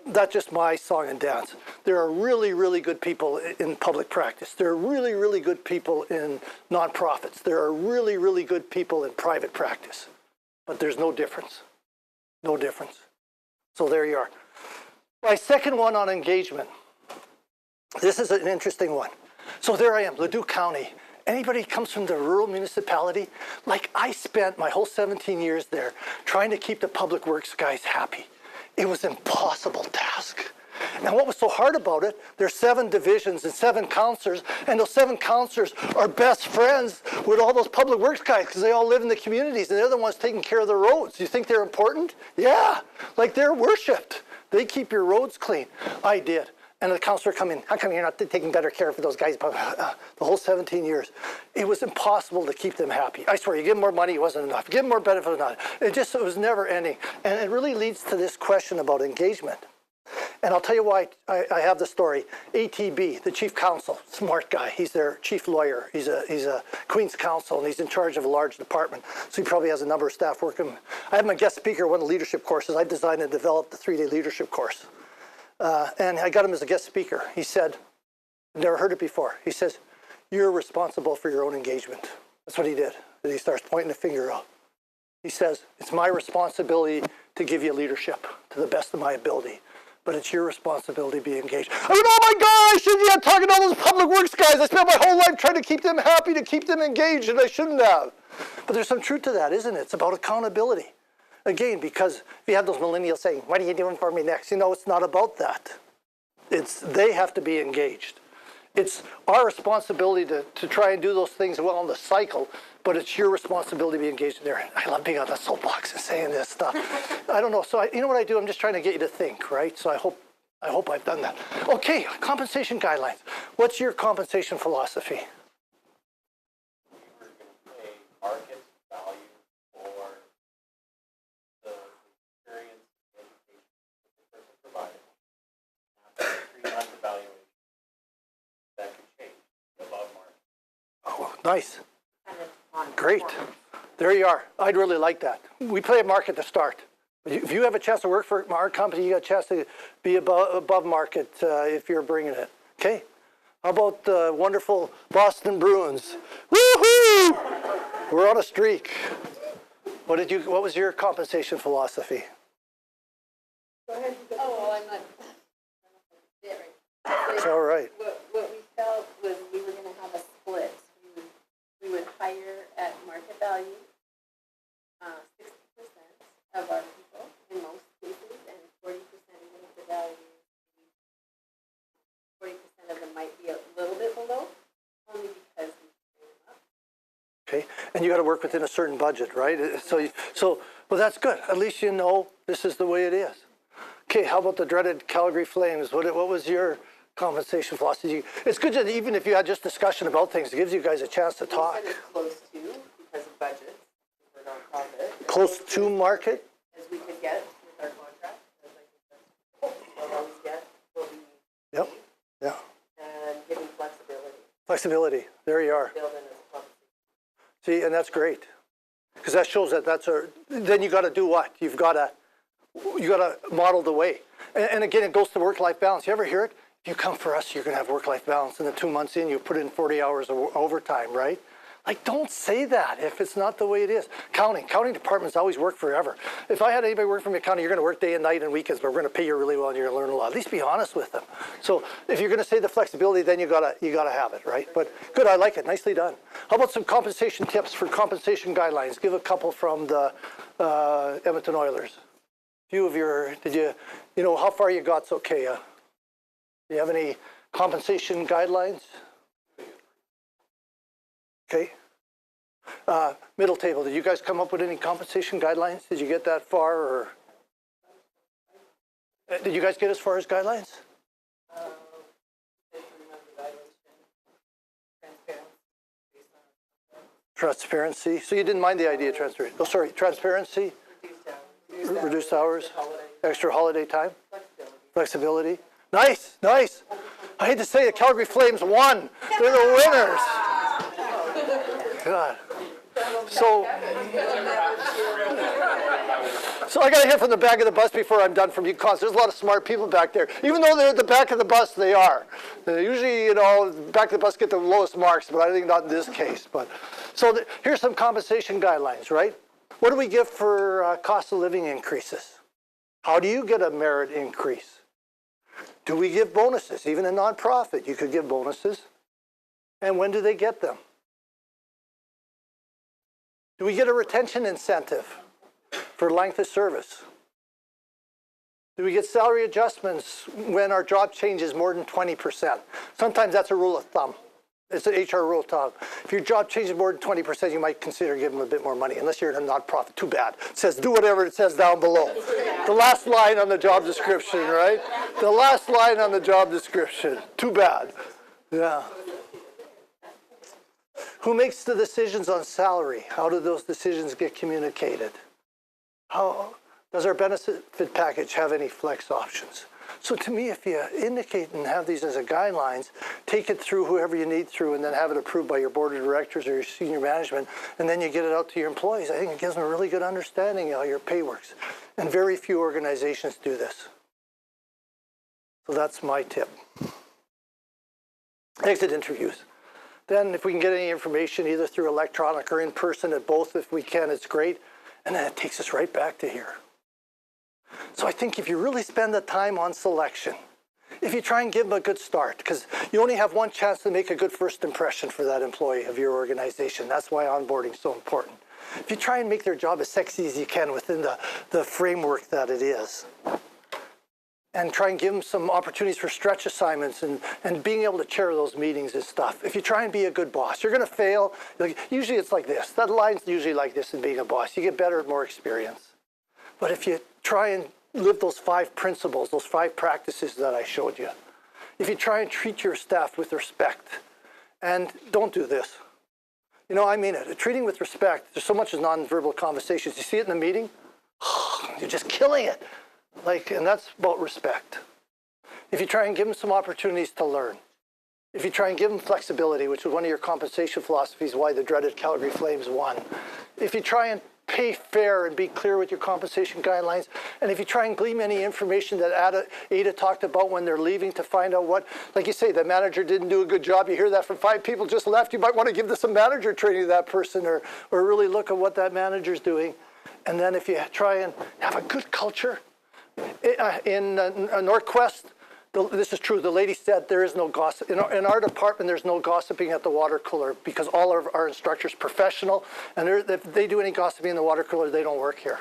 Speaker 1: that's just my song and dance. There are really, really good people in public practice. There are really, really good people in nonprofits. There are really, really good people in private practice. But there's no difference. No difference. So there you are. My second one on engagement. This is an interesting one. So there I am, Leduc County. Anybody comes from the rural municipality, like I spent my whole 17 years there trying to keep the public works guys happy. It was an impossible task. And what was so hard about it, there's 7 divisions and 7 counselors, and those 7 counselors are best friends with all those public works guys because they all live in the communities, and they're the ones taking care of the roads. You think they're important? Yeah, like they're worshipped. They keep your roads clean. I did. And the counselor come in, how come you're not taking better care of those guys? The whole 17 years. It was impossible to keep them happy. I swear, you give them more money, it wasn't enough. Give them more benefit, not. It was never ending. And it really leads to this question about engagement. And I'll tell you why I have the story. ATB, the chief counsel, smart guy. He's their chief lawyer. He's a Queen's Counsel, and he's in charge of a large department. So he probably has a number of staff working. I have my guest speaker at one of the leadership courses. I designed and developed the 3-day leadership course. And I got him as a guest speaker. He said, never heard it before. He says, you're responsible for your own engagement. That's what he did. And he starts pointing the finger out. He says, it's my responsibility to give you leadership to the best of my ability. But it's your responsibility to be engaged. I went, oh my God, I shouldn't be talking to all those public works guys. I spent my whole life trying to keep them happy, to keep them engaged, and I shouldn't have. But there's some truth to that, isn't it? It's about accountability. Again, because if you have those millennials saying, what are you doing for me next? You know, it's not about that. They have to be engaged. It's our responsibility to try and do those things well in the cycle, but it's your responsibility to be engaged in there. I love being on the soapbox and saying this stuff. I don't know. So you know what I do? I'm just trying to get you to think, right? So I hope I've done that. Okay, compensation guidelines. What's your compensation philosophy?
Speaker 2: We were going to pay market value for the experience and education that the person provided. After a 3-month evaluation, that could change above market.
Speaker 1: Oh, nice. Great. There you are. I'd really like that. We play a market to start. If you have a chance to work for our company, you got a chance to be above market if you're bringing it. Okay? How about the wonderful Boston Bruins? Woohoo! We're on a streak. What was your compensation philosophy?
Speaker 3: Go ahead.
Speaker 4: Oh, I'm not.
Speaker 1: It's all right.
Speaker 4: What we felt was we were going to have a split. We would hire at market value 60% of our people in most cases, and 40% even if the value, 40% of them might be a little bit below, only because we bring them up.
Speaker 1: Okay, and you got to work within a certain budget, right? Well, that's good. At least you know this is the way it is. Okay, how about the dreaded Calgary Flames? What was your compensation philosophy? It's good that even if you had just discussion about things, it gives you guys a chance to talk.
Speaker 3: We said it's close to because of budget. We're nonprofit.
Speaker 1: Close to market?
Speaker 3: As we could get with our contract. As I think we'll always get what we need.
Speaker 1: Yep. Yeah.
Speaker 3: And giving flexibility.
Speaker 1: Flexibility. There you are.
Speaker 3: Build in as a compensation.
Speaker 1: See, and that's great. Because that shows that then you got to do what? You got to model the way. And again, it goes to work-life balance. You ever hear it? If you come for us, you're going to have work-life balance. And then 2 months in, you put in 40 hours of overtime, right? Like, don't say that if it's not the way it is. Counting departments always work forever. If I had anybody work for me accounting, you're going to work day and night and weekends, but we're going to pay you really well and you're going to learn a lot. At least be honest with them. So if you're going to say the flexibility, then you got to have it, right? But good, I like it. Nicely done. How about some compensation tips for compensation guidelines? Give a couple from the Edmonton Oilers. Few of your, how far you got's okay. Do you have any compensation guidelines? Okay. Middle table, did you guys come up with any compensation guidelines? Did you get that far, or did you guys get as far as guidelines? Transparency. So you didn't mind the idea of transparency. Oh, sorry, transparency. Reduced hours. Extra holiday time. Flexibility. Nice, nice. I hate to say it, Calgary Flames won. They're the winners. God. So I got to hear from the back of the bus before I'm done from you, cause there's a lot of smart people back there. Even though they're at the back of the bus, they are. Usually, back of the bus get the lowest marks, but I think not in this case. But here's some compensation guidelines, right? What do we give for cost of living increases? How do you get a merit increase? Do we give bonuses? Even a nonprofit, you could give bonuses. And when do they get them? Do we get a retention incentive for length of service? Do we get salary adjustments when our job changes more than 20%? Sometimes that's a rule of thumb. It's an HR rule of thumb. If your job changes more than 20%, you might consider giving them a bit more money, unless you're in a nonprofit. Too bad. It says do whatever it says down below. The last line on the job description, right? The last line on the job description. Too bad. Yeah. Who makes the decisions on salary? How do those decisions get communicated? How does our benefit package have any flex options? So to me, if you indicate and have these as a guidelines, take it through whoever you need through and then have it approved by your board of directors or your senior management, and then you get it out to your employees, I think it gives them a really good understanding of how your pay works. And very few organizations do this. So that's my tip. Exit interviews. Then if we can get any information either through electronic or in person at both, if we can, it's great. And then it takes us right back to here. So I think if you really spend the time on selection, if you try and give them a good start, because you only have one chance to make a good first impression for that employee of your organization. That's why onboarding is so important. If you try and make their job as sexy as you can within the framework that it is, and try and give them some opportunities for stretch assignments and being able to chair those meetings and stuff. If you try and be a good boss, you're going to fail. Usually it's like this. That line's usually like this in being a boss. You get better at more experience. But if you try and live those 5 principles, those 5 practices that I showed you, if you try and treat your staff with respect, and don't do this. You know, I mean it. Treating with respect, there's so much as nonverbal conversations. You see it in the meeting, you're just killing it. And that's about respect. If you try and give them some opportunities to learn, if you try and give them flexibility, which was one of your compensation philosophies, why the dreaded Calgary Flames won. If you try and pay fair and be clear with your compensation guidelines, and if you try and glean any information that Ada talked about when they're leaving to find out what, like you say, the manager didn't do a good job, you hear that from 5 people just left, you might want to give some manager training to that person or really look at what that manager's doing. And then if you try and have a good culture, in Northwest, this is true, the lady said there is no gossip. In our department, there's no gossiping at the water cooler because all of our instructors are professional, and if they do any gossiping in the water cooler, they don't work here.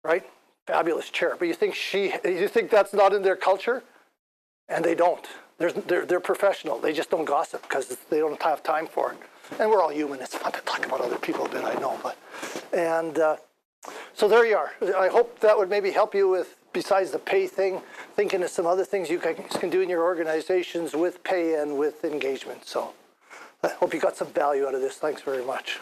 Speaker 1: Right? Fabulous chair. But you think that's not in their culture? And they don't. They're professional. They just don't gossip because they don't have time for it. And we're all human. It's fun to talk about other people a bit, I know. So there you are. I hope that would maybe help you with, besides the pay thing, thinking of some other things you can do in your organizations with pay and with engagement. So I hope you got some value out of this. Thanks very much.